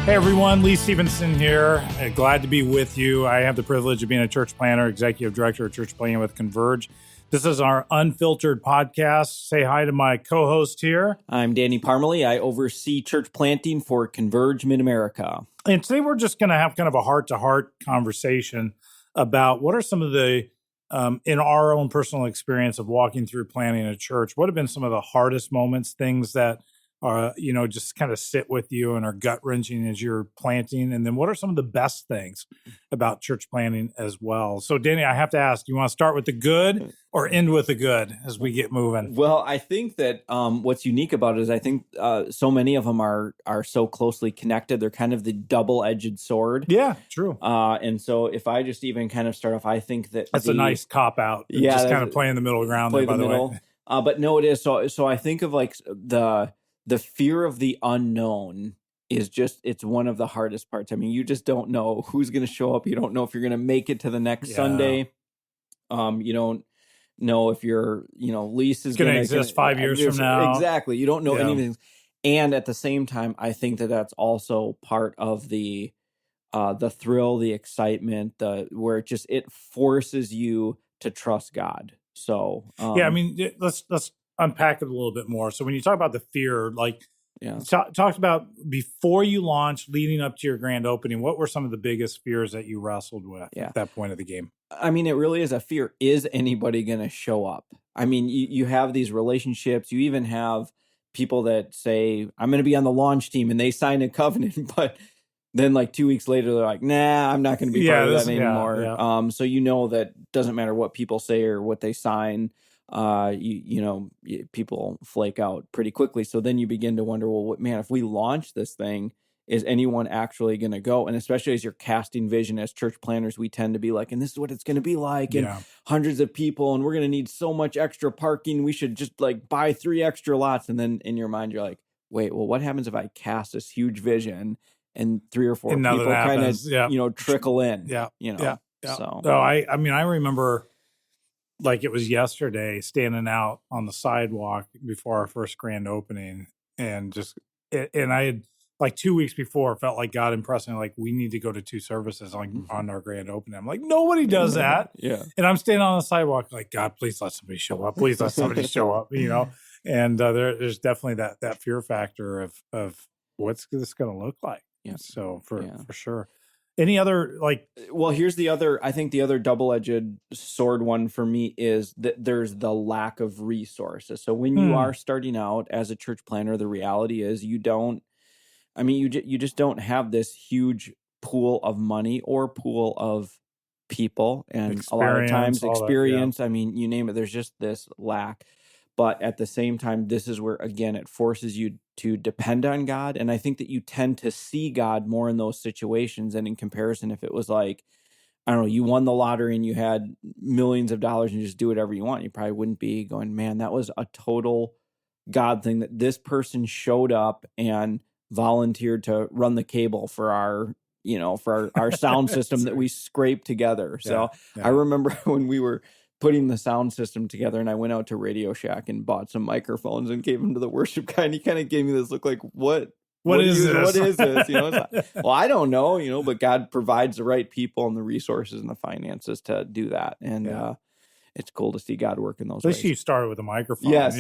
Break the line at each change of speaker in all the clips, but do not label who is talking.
Hey everyone, Lee Stephenson here. Glad to be with you. I have the privilege of being a church planner, executive director of church planning with Converge. This is our unfiltered podcast. Say hi to my co-host here.
I'm Danny Parmelee. I oversee church planting for Converge Mid-America.
And today we're just going to have kind of a heart-to-heart conversation about what are some of the, in our own personal experience of walking through planting a church, what have been some of the hardest moments, things that just kind of sit with you and are gut-wrenching as you're planting? And then what are some of the best things about church planting as well? So, Danny, I have to ask, you want to start with the good or end with the good as we get moving?
Well, I think that what's unique about it is I think so many of them are so closely connected. They're kind of the double-edged sword.
Yeah, true.
And so if I just even kind of start off, I think that
that's a nice cop-out.
Yeah,
just kind of playing the middle ground there, by the way.
But no, it is. So I think of like the fear of the unknown is just, it's one of the hardest parts. I mean, you just don't know who's going to show up. You don't know if you're going to make it to the next Sunday. You don't know if your, lease is
going to exist 5 years from now.
Exactly. You don't know anything. And at the same time, I think that that's also part of the thrill, the excitement, where it forces you to trust God. So,
I mean, let's unpack it a little bit more. So when you talk about the fear, talked about before you launched, leading up to your grand opening, what were some of the biggest fears that you wrestled with at that point of the game?
I mean, it really is a fear. Is anybody going to show up? I mean, you have these relationships. You even have people that say, I'm going to be on the launch team, and they sign a covenant, but then like 2 weeks later, they're like, nah, I'm not going to be part of that anymore. Yeah. So that doesn't matter what people say or what they sign. People flake out pretty quickly. So then you begin to wonder, well, if we launch this thing, is anyone actually going to go? And especially as you're casting vision as church planners, we tend to be like, and this is what it's going to be like, and hundreds of people, and we're going to need so much extra parking. We should just like buy 3 extra lots. And then in your mind, you're like, wait, well, what happens if I cast this huge vision and 3 or 4 people kind of, trickle in? So
I mean, I remember, like it was yesterday, standing out on the sidewalk before our first grand opening, and I had like 2 weeks before felt like God impressed me, like we need to go to 2 services on our grand opening. I'm like, nobody does that. And I'm standing on the sidewalk like, God, please let somebody show up. Please let somebody show up. And there's definitely that fear factor of what's this going to look like. So for sure. Any other
Well, here's the other. I think the other double-edged sword one for me is that there's the lack of resources. So when you are starting out as a church planner, the reality is you just don't have this huge pool of money or pool of people, and a lot of times experience. That, I mean, you name it. There's just this lack. But at the same time, this is where, again, it forces you to depend on God. And I think that you tend to see God more in those situations. And in comparison, if it was like, I don't know, you won the lottery and you had millions of dollars and you just do whatever you want, you probably wouldn't be going, man, that was a total God thing that this person showed up and volunteered to run the cable for our sound system that we scraped together. So I remember when we were putting the sound system together, and I went out to Radio Shack and bought some microphones and gave them to the worship guy, and he kind of gave me this look like, what is this? It's like, well, I don't know, but God provides the right people and the resources and the finances to do that. And it's cool to see God work in those ways.
At least you started with a microphone.
Yes,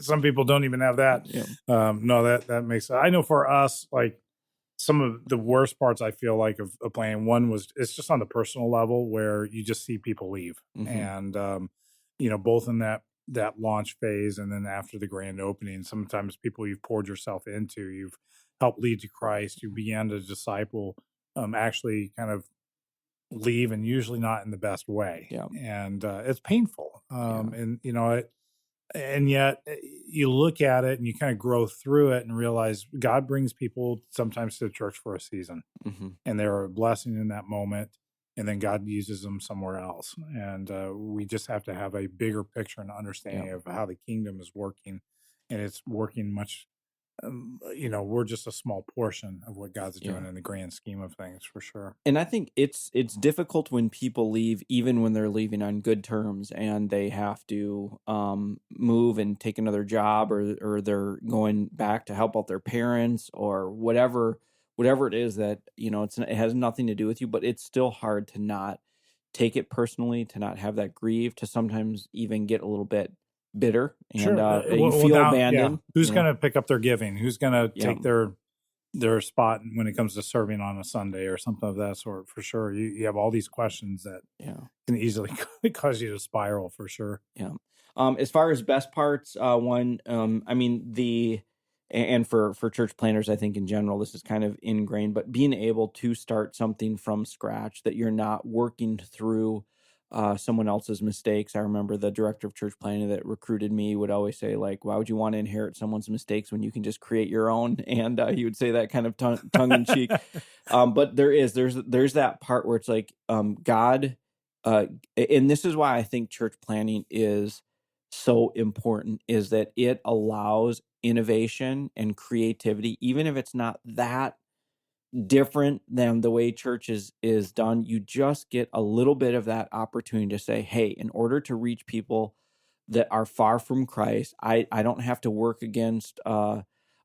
Some people don't even have that. No, that makes sense. I know for us, like, some of the worst parts I feel like of planning, one was it's just on the personal level where you just see people leave. And, both in that launch phase and then after the grand opening, sometimes people you've poured yourself into, you've helped lead to Christ, you began to disciple, actually kind of leave, and usually not in the best way. And it's painful. And yet you look at it and you kind of grow through it and realize God brings people sometimes to the church for a season, and they're a blessing in that moment, and then God uses them somewhere else. And we just have to have a bigger picture and understanding of how the kingdom is working, and it's working much we're just a small portion of what God's doing in the grand scheme of things, for sure.
And I think it's difficult when people leave, even when they're leaving on good terms, and they have to move and take another job, or they're going back to help out their parents, or whatever whatever it is that, it has nothing to do with you, but it's still hard to not take it personally, to not have that grieve, to sometimes even get a little bit bitter, and
Sure.
you feel
Now,
abandoned.
Who's going to pick up their giving? Who's going to
Yeah.
take their spot when it comes to serving on a Sunday or something of that sort? For sure. You have all these questions that can easily cause you to spiral, for sure.
Yeah. As far as best parts, and for church planners, I think in general, this is kind of ingrained, but being able to start something from scratch, that you're not working through someone else's mistakes. I remember the director of church planning that recruited me would always say, like, why would you want to inherit someone's mistakes when you can just create your own? And he would say that kind of tongue in cheek. But there's that part where it's like, God, and this is why I think church planning is so important, is that it allows innovation and creativity, even if it's not that different than the way church is done. You just get a little bit of that opportunity to say, hey, in order to reach people that are far from Christ, I don't have to work against a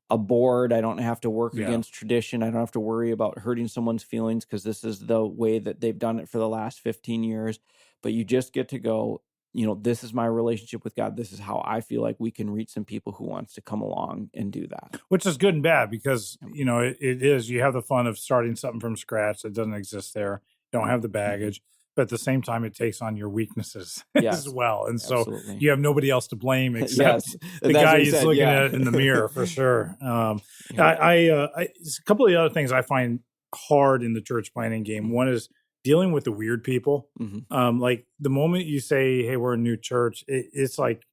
board. I don't have to work against tradition. I don't have to worry about hurting someone's feelings because this is the way that they've done it for the last 15 years. But you just get to go, this is my relationship with God. This is how I feel like we can reach some people who wants to come along and do that.
Which is good and bad because, it is, you have the fun of starting something from scratch that doesn't exist there. You don't have the baggage, but at the same time, it takes on your weaknesses as well. And so you have nobody else to blame except the guy he's looking at in the mirror, for sure. A couple of the other things I find hard in the church planning game. One is dealing with the weird people. Like the moment you say, hey, we're a new church, it's like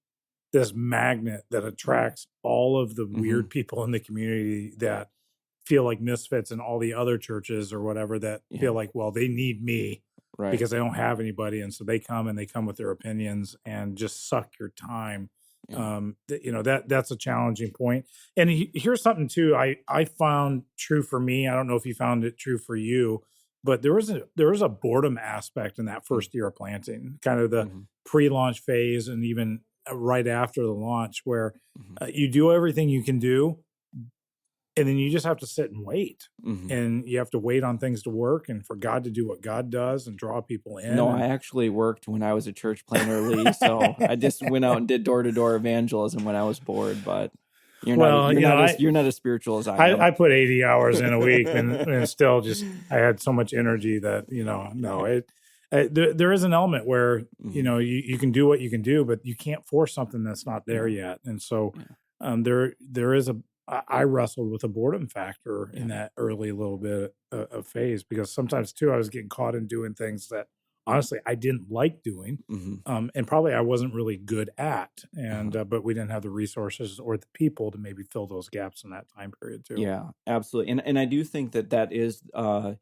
this magnet that attracts all of the weird people in the community that feel like misfits in all the other churches or whatever, that feel like, well, they need me because they don't have anybody. And so they come with their opinions and just suck your time. That's a challenging point. And here's something too, I found true for me. I don't know if you found it true for you, but there was a boredom aspect in that first year of planting, kind of the pre-launch phase, and even right after the launch, where you do everything you can do, and then you just have to sit and wait, and you have to wait on things to work and for God to do what God does and draw people in.
No, I actually worked when I was a church planner, Lee. So I just went out and did door-to-door evangelism when I was bored, but you're not as spiritual as I am.
I put 80 hours in a week and still I had so much energy that, there is an element where, you can do what you can do, but you can't force something that's not there yet. And so there is I wrestled with a boredom factor in that early little bit of phase, because sometimes too, I was getting caught in doing things that honestly I didn't like doing, and probably I wasn't really good at, and but we didn't have the resources or the people to maybe fill those gaps in that time period too.
Yeah, absolutely. And I do think that is the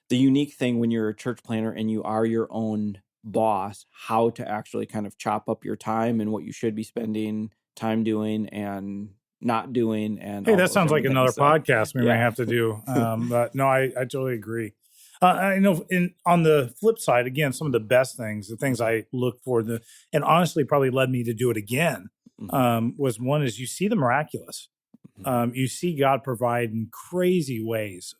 unique thing when you're a church planner and you are your own boss, how to actually kind of chop up your time and what you should be spending time doing and not doing. And
hey, that sounds like another podcast we may have to do. But no, I totally agree. I know on the flip side, again, some of the best things, the things I look for, and honestly probably led me to do it again, was one is you see the miraculous. You see God provide in crazy ways,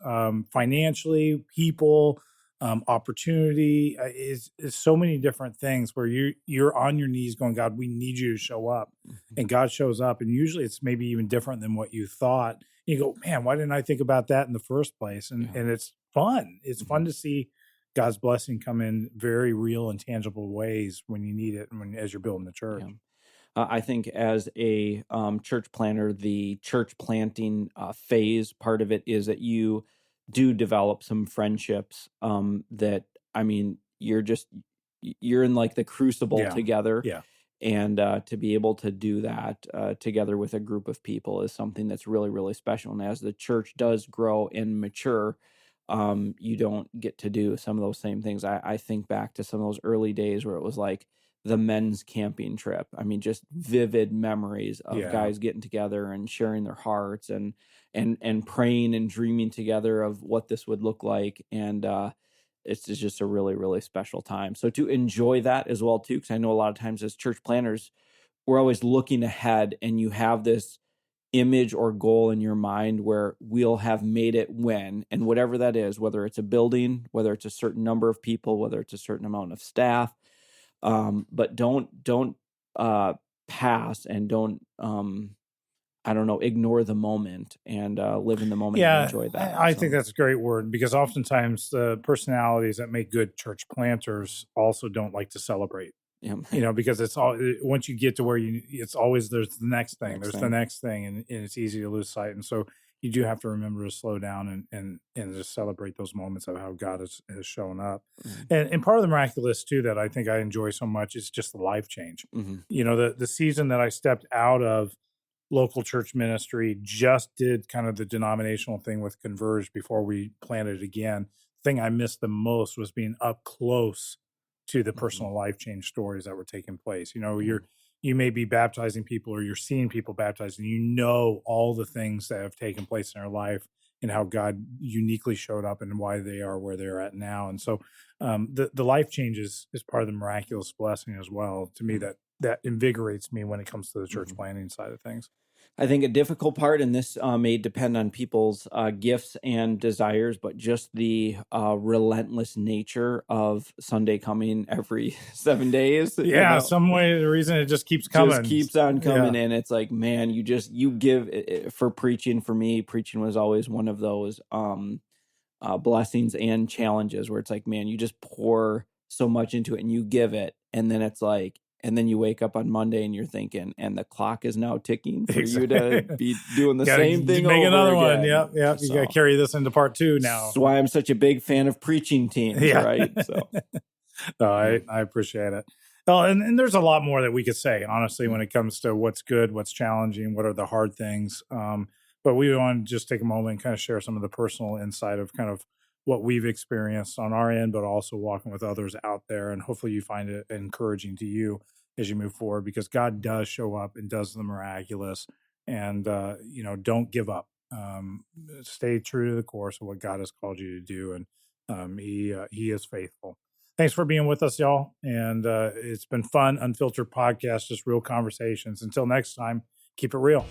financially, people, opportunity, is so many different things where you're on your knees going, God, we need you to show up, and God shows up. And usually it's maybe even different than what you thought. You go, man, why didn't I think about that in the first place? And it's fun. It's fun to see God's blessing come in very real and tangible ways when you need it, and as you're building the church.
I think as a church planner, the church planting phase part of it is that you do develop some friendships that, you're in like the crucible together. And to be able to do that together with a group of people is something that's really, really special. And as the church does grow and mature, you don't get to do some of those same things. I think back to some of those early days where it was like the men's camping trip. Just vivid memories of guys getting together and sharing their hearts and praying and dreaming together of what this would look like. And it's just a really, really special time. So to enjoy that as well too, because I know a lot of times as church planners, we're always looking ahead, and you have this image or goal in your mind where we'll have made it when, and whatever that is, whether it's a building, whether it's a certain number of people, whether it's a certain amount of staff, but don't pass and don't I don't know, ignore the moment and live in the moment and enjoy that.
I think that's a great word, because oftentimes the personalities that make good church planters also don't like to celebrate.
Yeah.
Because it's all, once you get to where it's always, there's the next thing, the next thing, and it's easy to lose sight. And so you do have to remember to slow down and just celebrate those moments of how God has shown up. And part of the miraculous too that I think I enjoy so much is just the life change. The season that I stepped out of local church ministry, just did kind of the denominational thing with Converge before we planted again. The thing I missed the most was being up close to the personal life change stories that were taking place. You may be baptizing people, or you're seeing people baptized, and all the things that have taken place in their life and how God uniquely showed up and why they are where they're at now. And so the life change is part of the miraculous blessing as well. To me, that invigorates me when it comes to the church planning side of things.
I think a difficult part, and this may depend on people's gifts and desires, but just the relentless nature of Sunday coming every 7 days.
Yeah, some way, the reason it just keeps coming.
Just keeps on coming in. It's like, man, you give for preaching. For me, preaching was always one of those blessings and challenges where it's like, man, you just pour so much into it and you give it, and then it's like, and then you wake up on Monday and you're thinking, and the clock is now ticking for you to be doing the same thing
make
over
another
again.
One. Yeah. So, you got to carry this into part 2 now.
That's why I'm such a big fan of preaching teams, right? So,
no, I appreciate it. Well, and there's a lot more that we could say, honestly, when it comes to what's good, what's challenging, what are the hard things. But we want to just take a moment and kind of share some of the personal insight of kind of what we've experienced on our end, but also walking with others out there. And hopefully you find it encouraging to you as you move forward, because God does show up and does the miraculous. And, don't give up. Stay true to the course of what God has called you to do. And he is faithful. Thanks for being with us, y'all. And it's been fun. Unfiltered podcast, just real conversations. Until next time, keep it real.